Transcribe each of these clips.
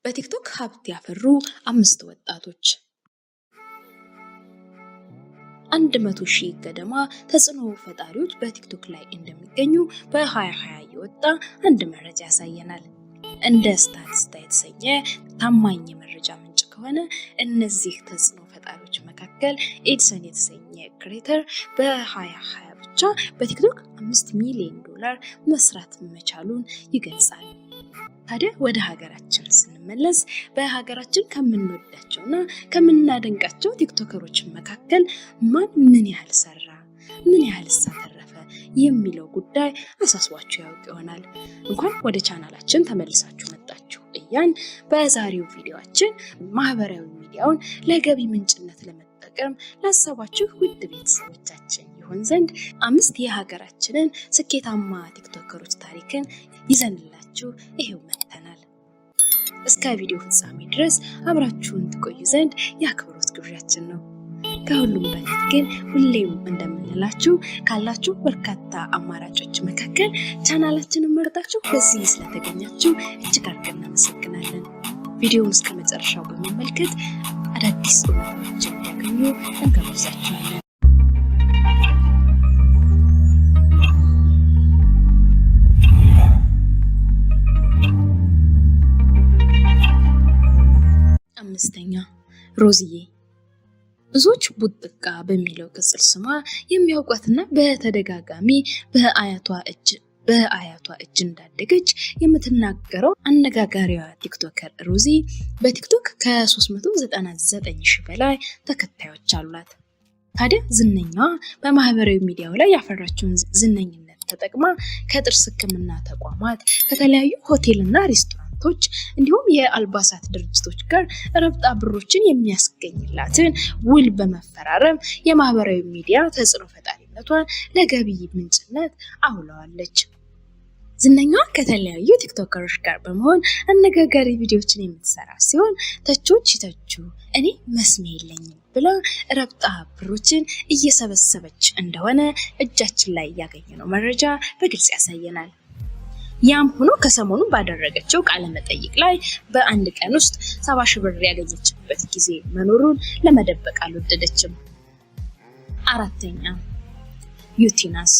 በቲክቶክ ሀብት ያፈሩ 5 ወጣቶች 100,000 ገደማ ተጽዕኖ ፈጣሪዎች በቲክቶክ ላይ እንደሚገኙ በ2020 የወጣ አንድ መረጃ ያሳየናል። እንደ ስታቲስታ የተሰኘ ታማኝ የመረጃ ምንጭ ከሆነ እነዚህ ተጽዕኖ ፈጣሪዎች መካከል ኤድሰን የተሰኘ ክሬተር በ2020 ብቻ በቲክቶክ $5 ሚሊዮን መስራት መቻሉን ይገልጻል። ታዲያ ወደ ሀገራችን ስንመለስ በሀገራችን ከምንወዳቸውና ከምናደንቃቸው ቲክቶከሮች መካከል ማን ምን ያህል ሰራ፣ ምን ያህል ተረፈ የሚለው ጉዳይ አሳስቧችሁ ያውቅ ይሆናል። እንኳን ወደ ቻናላችን ተመልሳችሁ መጣችሁ እያን በዛሬው ቪዲዮአችን ማህበራዊ ሚዲያውን ለገቢ ምንጭነት ለመጠቀም ላሰባችሁ ውድ ቤተሰቦቻችን ይሆን ዘንድ 5 የሀገራችንን ስኬታማ ቲክቶከሮች ታሪክን ይዘንላችሁ ይሄው መጥተናል። እስከ ቪዲዮ ፍጻሜ ድረስ አብራችሁን ትቆዩ ዘንድ የአክብሮት ግብዣችን ነው። ከሁሉም በፊት ግን ሁሌም እንደምንላችሁ ካላችሁ በርካታ አማራጮች መካከል ቻናላችንን መርጣችሁ በዚህ ስለተገኛችሁ እጅግ አድርገን እናመሰግናለን። ቪዲዮውን እስከ መጨረሻው በመመልከት አዳዲስ እውነቶችን እንዲያገኙ እንጋብዛችኋለን። አምስተኛ ሮዚዬ። ብዙዎች ቡጥቃ በሚለው ቅጽል ስሟ የሚያውቋትና በተደጋጋሚ በአያቷ እጅ እንዳደገች የምትናገረው አነጋጋሪዋ ቲክቶከር ሮዚ በቲክቶክ ከ399,000 በላይ ተከታዮች አሏት። ታዲያ ዝነኛዋ በማህበራዊ ሚዲያው ላይ ያፈራችውን ዝነኝነት ተጠቅማ ከጥርስ ሕክምና ተቋማት፣ ከተለያዩ ሆቴልና ሬስቶራንቶች እንዲሁም የአልባሳት ድርጅቶች ጋር ረብጣ ብሮችን የሚያስገኝላትን ውል በመፈራረም የማህበራዊ ሚዲያ ተጽዕኖ ፈጣሪነቷን ለገቢ ምንጭነት አውለዋለች። ዝነኛዋ ከተለያዩ ቲክቶከሮች ጋር በመሆን አነጋጋሪ ቪዲዮዎችን የምትሰራ ሲሆን ተቾች ይተቹ እኔ መስሜ የለኝም ብላ ረብጣ ብሮችን እየሰበሰበች እንደሆነ እጃችን ላይ ያገኘነው መረጃ በግልጽ ያሳየናል። ያም ሆኖ ከሰሞኑ ባደረገችው ቃለ መጠይቅ ላይ በአንድ ቀን ውስጥ 70,000 ብር ያገኘችበት ጊዜ መኖሩን ለመደበቅ አልወደደችም። አራተኛ ዩቲናስ።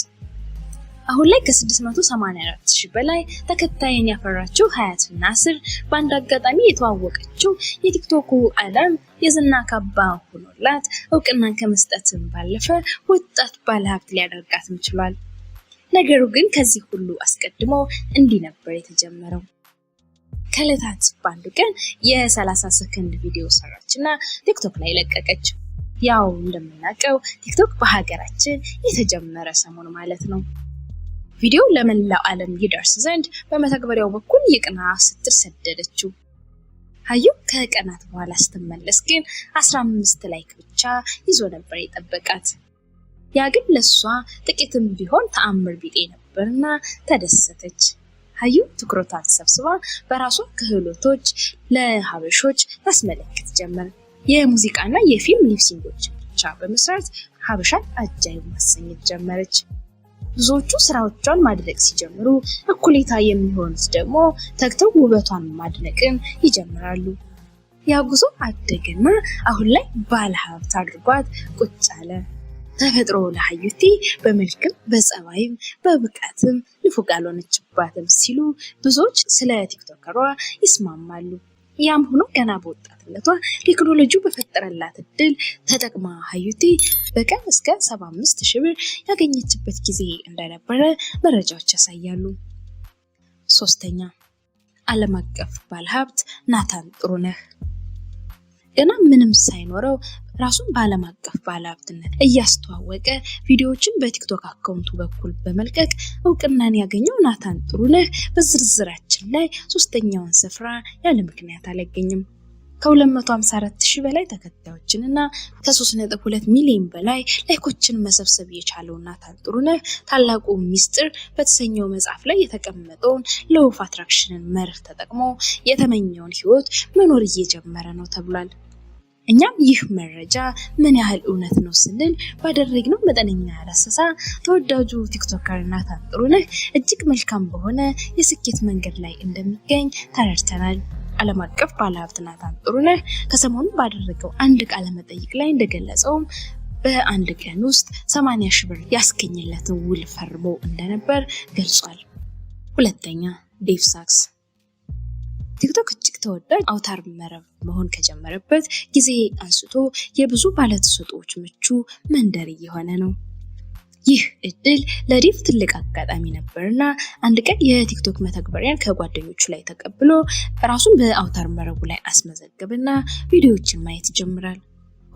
አሁን ላይ ከ684,000 በላይ ተከታይን ያፈራችው ሀያት ናስር በአንድ አጋጣሚ የተዋወቀችው የቲክቶኩ ዓለም የዝና ካባ ሆኖላት እውቅናን ከመስጠትም ባለፈ ወጣት ባለሀብት ሊያደርጋትም ችሏል። ነገሩ ግን ከዚህ ሁሉ አስቀድሞ እንዲህ ነበር የተጀመረው። ከዕለታት በአንዱ ቀን የ30 ሰከንድ ቪዲዮ ሰራችና ቲክቶክ ላይ ለቀቀች። ያው እንደምናውቀው ቲክቶክ በሀገራችን የተጀመረ ሰሞን ማለት ነው። ቪዲዮ ለመላው ዓለም ይደርስ ዘንድ በመተግበሪያው በኩል ይቅና ስትል ሰደደችው። ሀዩ ከቀናት በኋላ ስትመለስ ግን 15 ላይክ ብቻ ይዞ ነበር የጠበቃት። ያ ግን ለሷ ጥቂትም ቢሆን ተአምር ቢጤ ነበርና ተደሰተች። ሀዩ ትኩረቷን ሰብስባ በራሷ ክህሎቶች ለሀበሾች ታስመለክት ጀመር። የሙዚቃና የፊልም ሊፕሲንጎች ብቻ በመስራት ሀበሻን አጃይብ ማሰኘት ጀመረች። ብዙዎቹ ስራዎቿን ማድነቅ ሲጀምሩ እኩሌታ የሚሆኑት ደግሞ ተግተው ውበቷን ማድነቅን ይጀምራሉ። ያ ጉዞ አደገና አሁን ላይ ባለሀብት አድርጓት ቁጭ አለ። ተፈጥሮ ለሀዩቲ በመልክም በጸባይም በብቃትም ንፉግ አልሆነችባትም ሲሉ ብዙዎች ስለ ቲክቶከሯ ይስማማሉ። ያም ሆኖ ገና በወጣትነቷ ቴክኖሎጂው በፈጠረላት እድል ተጠቅማ ሀዩቲ በቀን እስከ 75,000 ብር ያገኘችበት ጊዜ እንደነበረ መረጃዎች ያሳያሉ። ሶስተኛ ዓለም አቀፍ ባለሀብት ናታን ጥሩነህ። ገና ምንም ሳይኖረው ራሱን በዓለም አቀፍ ባለሀብትነት እያስተዋወቀ ቪዲዮዎችን በቲክቶክ አካውንቱ በኩል በመልቀቅ እውቅናን ያገኘው ናታን ጥሩነህ በዝርዝራችን ላይ 3ኛውን ስፍራ ያለ ምክንያት አላገኘም። ከ254,000 በላይ ተከታዮችንና ከ3.2 ሚሊዮን በላይ ላይኮችን መሰብሰብ የቻለው ናታን ጥሩነህ ታላቁ ሚስጥር በተሰኘው መጽሐፍ ላይ የተቀመጠውን ሎው ኦፍ አትራክሽንን መርህ ተጠቅሞ የተመኘውን ህይወት መኖር እየጀመረ ነው ተብሏል። እኛም ይህ መረጃ ምን ያህል እውነት ነው ስንል ባደረግነው መጠነኛ ዳሰሳ ተወዳጁ ቲክቶከር ናታን ጥሩነህ እጅግ መልካም በሆነ የስኬት መንገድ ላይ እንደሚገኝ ተረድተናል። ዓለም አቀፍ ባለሀብት ናታን ጥሩነህ ከሰሞኑ ባደረገው አንድ ቃለ መጠይቅ ላይ እንደገለጸው በአንድ ቀን ውስጥ 80 ሺህ ብር ያስገኘለትን ውል ፈርሞ እንደነበር ገልጿል። ሁለተኛ ዴቭ ሳክስ ቲክቶክ እጅግ ተወዳጅ አውታር መረብ መሆን ከጀመረበት ጊዜ አንስቶ የብዙ ባለተሰጥኦዎች ምቹ መንደር እየሆነ ነው። ይህ እድል ለዴቭ ትልቅ አጋጣሚ ነበርና አንድ ቀን የቲክቶክ መተግበሪያን ከጓደኞቹ ላይ ተቀብሎ ራሱን በአውታር መረቡ ላይ አስመዘገበና ቪዲዮዎችን ማየት ይጀምራል።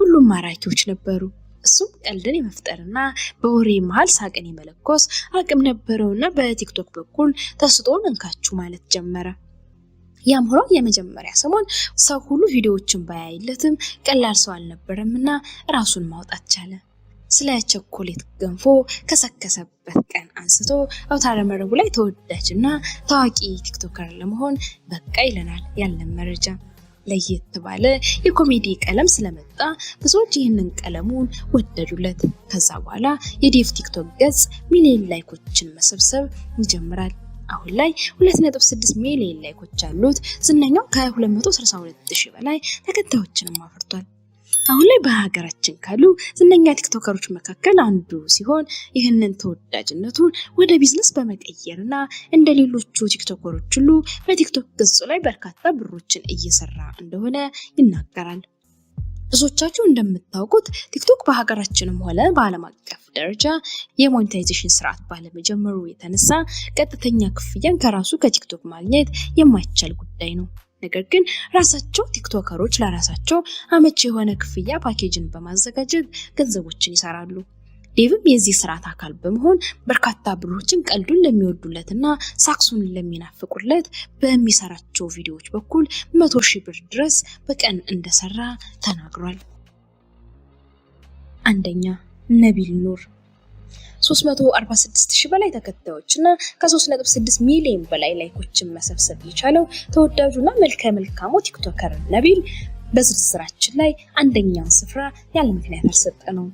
ሁሉም ማራኪዎች ነበሩ። እሱም ቀልድን የመፍጠርና በወሬ መሃል ሳቅን የመለኮስ አቅም ነበረውና በቲክቶክ በኩል ተስጦን እንካችሁ ማለት ጀመረ። ያም ሆኖ የመጀመሪያ ሰሞን ሰው ሁሉ ቪዲዮዎችን ባያይለትም ቀላል ሰው አልነበረምና ራሱን ማውጣት ቻለ። ስለ ቸኮሌት ገንፎ ከሰከሰበት ቀን አንስቶ አውታረ መረቡ ላይ ተወዳጅና ታዋቂ ቲክቶከር ለመሆን በቃ ይለናል ያለን መረጃ። ለየት ባለ የኮሜዲ ቀለም ስለመጣ ብዙዎች ይህንን ቀለሙን ወደዱለት። ከዛ በኋላ የዴቭ ቲክቶክ ገጽ ሚሊዮን ላይኮችን መሰብሰብ ይጀምራል። አሁን ላይ 2.6 ሚሊዮን ላይኮች አሉት። ዝነኛው ከ262,000 በላይ ተከታዮችንም አፍርቷል። አሁን ላይ በሀገራችን ካሉ ዝነኛ ቲክቶከሮች መካከል አንዱ ሲሆን ይህንን ተወዳጅነቱን ወደ ቢዝነስ በመቀየርና እንደ ሌሎቹ ቲክቶከሮች ሁሉ በቲክቶክ ገጹ ላይ በርካታ ብሮችን እየሰራ እንደሆነ ይናገራል። ብዙዎቻችሁ እንደምታውቁት ቲክቶክ በሀገራችንም ሆነ በዓለም አቀፍ ደረጃ የሞኔታይዜሽን ስርዓት ባለመጀመሩ የተነሳ ቀጥተኛ ክፍያን ከራሱ ከቲክቶክ ማግኘት የማይቻል ጉዳይ ነው። ነገር ግን ራሳቸው ቲክቶከሮች ለራሳቸው አመቺ የሆነ ክፍያ ፓኬጅን በማዘጋጀት ገንዘቦችን ይሰራሉ። ዴቭም የዚህ ስርዓት አካል በመሆን በርካታ ብሮችን ቀልዱን ለሚወዱለትና ሳክሱን ለሚናፍቁለት በሚሰራቸው ቪዲዮዎች በኩል 100,000 ብር ድረስ በቀን እንደሰራ ተናግሯል። አንደኛ ነቢል ኑር 346,000 በላይ ተከታዮችና ከ3.6 ሚሊዮን በላይ ላይኮችን መሰብሰብ የቻለው ተወዳጁና መልካሙ ቲክቶከር ነቢል በዝርዝራችን ላይ አንደኛውን ስፍራ ያለ ምክንያት አልሰጠነውም።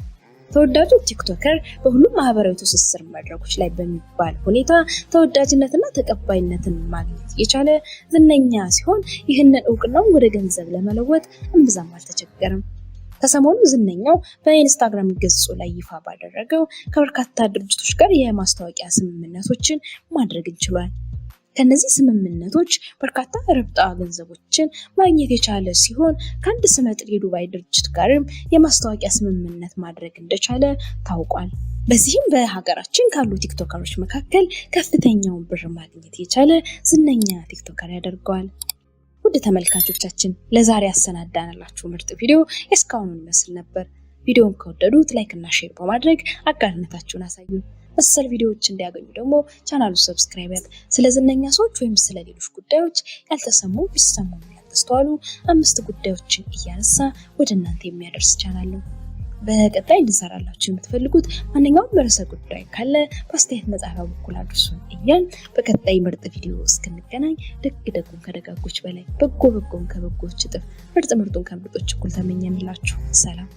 ተወዳጁ ቲክቶከር በሁሉም ማህበራዊ ትስስር መድረኮች ላይ በሚባል ሁኔታ ተወዳጅነትና ተቀባይነትን ማግኘት የቻለ ዝነኛ ሲሆን ይህንን እውቅናውን ወደ ገንዘብ ለመለወጥ እምብዛም አልተቸገረም። ከሰሞኑ ዝነኛው በኢንስታግራም ገጹ ላይ ይፋ ባደረገው ከበርካታ ድርጅቶች ጋር የማስታወቂያ ስምምነቶችን ማድረግ ችሏል። ከነዚህ ስምምነቶች በርካታ ረብጣ ገንዘቦችን ማግኘት የቻለ ሲሆን ከአንድ ስመጥር የዱባይ ድርጅት ጋርም የማስታወቂያ ስምምነት ማድረግ እንደቻለ ታውቋል። በዚህም በሀገራችን ካሉ ቲክቶከሮች መካከል ከፍተኛውን ብር ማግኘት የቻለ ዝነኛ ቲክቶከር ያደርገዋል። ውድ ተመልካቾቻችን ለዛሬ ያሰናዳንላችሁ ምርጥ ቪዲዮ እስካሁኑን ይመስል ነበር። ቪዲዮውን ከወደዱት ላይክ እና ሼር በማድረግ አጋርነታችሁን አሳዩን። መሰል ቪዲዮዎች እንዲያገኙ ደግሞ ቻናሉን ሰብስክራይብ ያድርጉ። ስለ ዝነኛ ሰዎች ወይም ስለ ሌሎች ጉዳዮች ያልተሰሙ ቢሰሙ ያልተስተዋሉ 5 ጉዳዮችን እያነሳ ወደ እናንተ የሚያደርስ ቻናል ነው። በቀጣይ እንድንሰራላችሁ የምትፈልጉት ማንኛውም ርዕሰ ጉዳይ ካለ በአስተያየት መጻፊያ በኩል አድርሱን እያልን በቀጣይ ምርጥ ቪዲዮ እስክንገናኝ ደጉን ከደጋጎች በላይ በጎን ከበጎች እጥፍ ምርጡን ከምርጦች እኩል ተመኘንላችሁ። ሰላም።